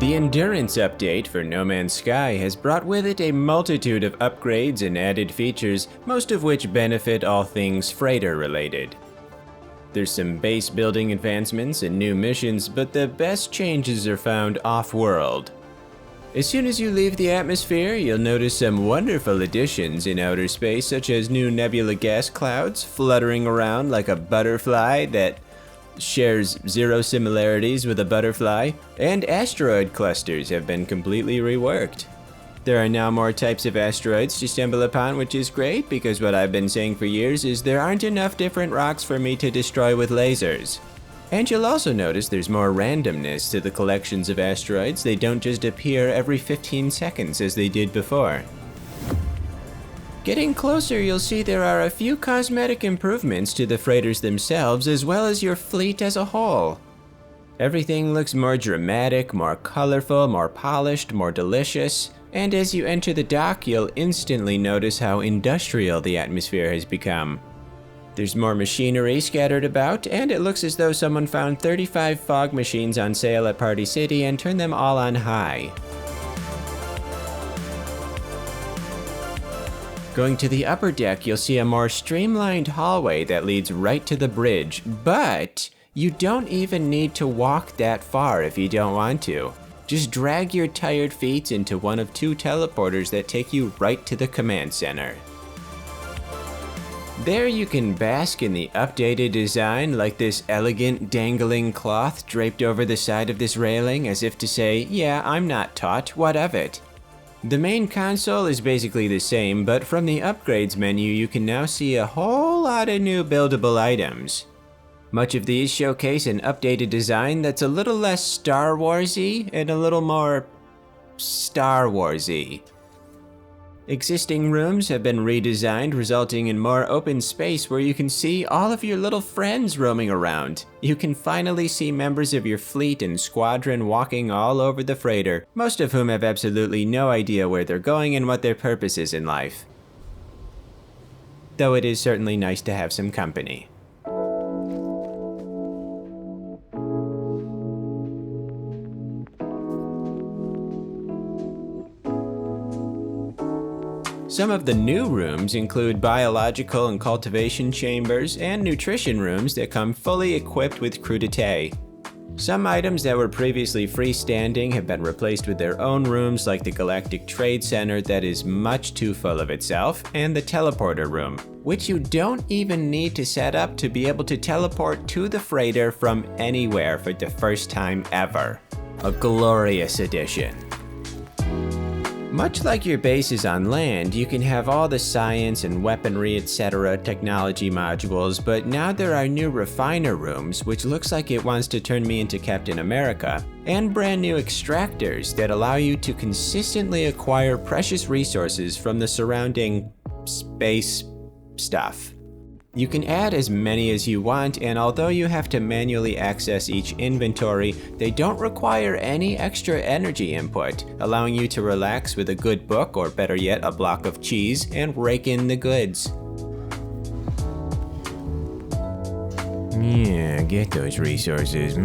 The Endurance update for No Man's Sky has brought with it a multitude of upgrades and added features, most of which benefit all things freighter related. There's some base building advancements and new missions, but the best changes are found off-world. As soon as you leave the atmosphere, you'll notice some wonderful additions in outer space, such as new nebula gas clouds fluttering around like a butterfly that shares zero similarities with a butterfly, and asteroid clusters have been completely reworked. There are now more types of asteroids to stumble upon, which is great because what I've been saying for years is there aren't enough different rocks for me to destroy with lasers. And you'll also notice there's more randomness to the collections of asteroids. They don't just appear every 15 seconds as they did before. Getting closer, you'll see there are a few cosmetic improvements to the freighters themselves, as well as your fleet as a whole. Everything looks more dramatic, more colorful, more polished, more delicious, and as you enter the dock, you'll instantly notice how industrial the atmosphere has become. There's more machinery scattered about, and it looks as though someone found 35 fog machines on sale at Party City and turned them all on high. Going to the upper deck, you'll see a more streamlined hallway that leads right to the bridge, but you don't even need to walk that far if you don't want to. Just drag your tired feet into one of two teleporters that take you right to the command center. There you can bask in the updated design, like this elegant dangling cloth draped over the side of this railing, as if to say, yeah, I'm not taught, what of it? The main console is basically the same, but from the upgrades menu you can now see a whole lot of new buildable items. Much of these showcase an updated design that's a little less Star Wars-y and a little more Star Wars-y. Existing rooms have been redesigned, resulting in more open space where you can see all of your little friends roaming around. You can finally see members of your fleet and squadron walking all over the freighter, most of whom have absolutely no idea where they're going and what their purpose is in life. Though it is certainly nice to have some company. Some of the new rooms include biological and cultivation chambers and nutrition rooms that come fully equipped with crudité. Some items that were previously freestanding have been replaced with their own rooms, like the Galactic Trade Center that is much too full of itself, and the teleporter room, which you don't even need to set up to be able to teleport to the freighter from anywhere for the first time ever. A glorious addition. Much like your bases on land, you can have all the science and weaponry, etc. technology modules, but now there are new refiner rooms, which looks like it wants to turn me into Captain America, and brand new extractors that allow you to consistently acquire precious resources from the surrounding space stuff. You can add as many as you want, and although you have to manually access each inventory, they don't require any extra energy input, allowing you to relax with a good book, or better yet, a block of cheese, and rake in the goods. Yeah, get those resources,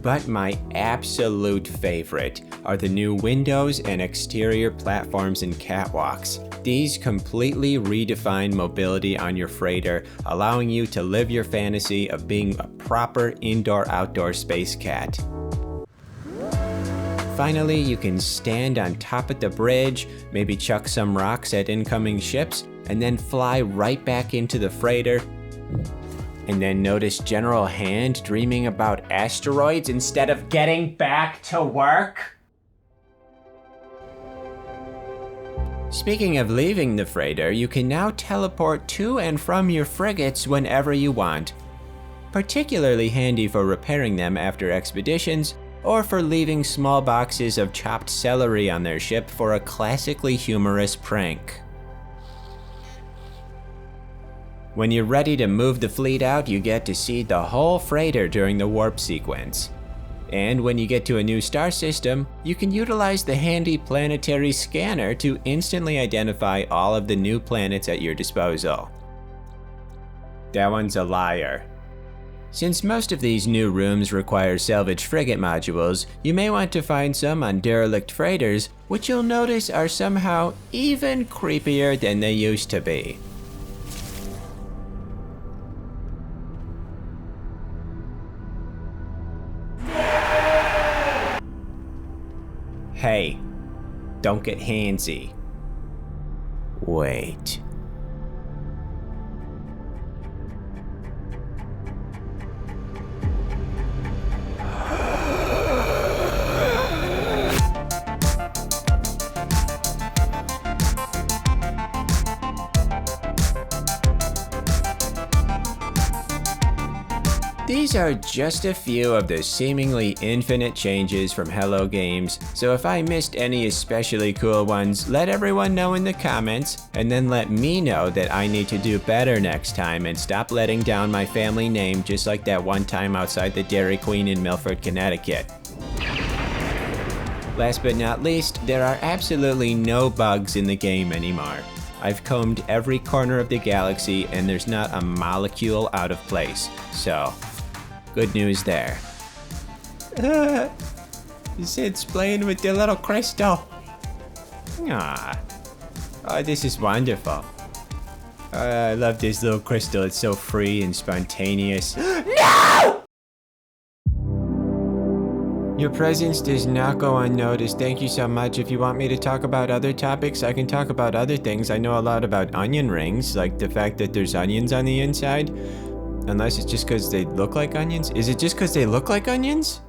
But my absolute favorite are the new windows and exterior platforms and catwalks. These completely redefine mobility on your freighter, allowing you to live your fantasy of being a proper indoor-outdoor space cat. Finally, you can stand on top of the bridge, maybe chuck some rocks at incoming ships, and then fly right back into the freighter. And then notice General Hand dreaming about asteroids instead of getting back to work. Speaking of leaving the freighter, you can now teleport to and from your frigates whenever you want. Particularly handy for repairing them after expeditions, or for leaving small boxes of chopped celery on their ship for a classically humorous prank. When you're ready to move the fleet out, you get to see the whole freighter during the warp sequence. And when you get to a new star system, you can utilize the handy planetary scanner to instantly identify all of the new planets at your disposal. That one's a liar. Since most of these new rooms require salvage frigate modules, you may want to find some on derelict freighters, which you'll notice are somehow even creepier than they used to be. Hey, don't get handsy. Wait. These are just a few of the seemingly infinite changes from Hello Games, so if I missed any especially cool ones, let everyone know in the comments, and then let me know that I need to do better next time and stop letting down my family name just like that one time outside the Dairy Queen in Milford, Connecticut. Last but not least, there are absolutely no bugs in the game anymore. I've combed every corner of the galaxy and there's not a molecule out of place, so good news there. Sid's playing with the little crystal. Ah, oh, this is wonderful. I love this little crystal, it's so free and spontaneous. No! Your presence does not go unnoticed. Thank you so much. If you want me to talk about other topics, I can talk about other things. I know a lot about onion rings, like the fact that there's onions on the inside. Unless it's just because they look like onions. Is it just because they look like onions?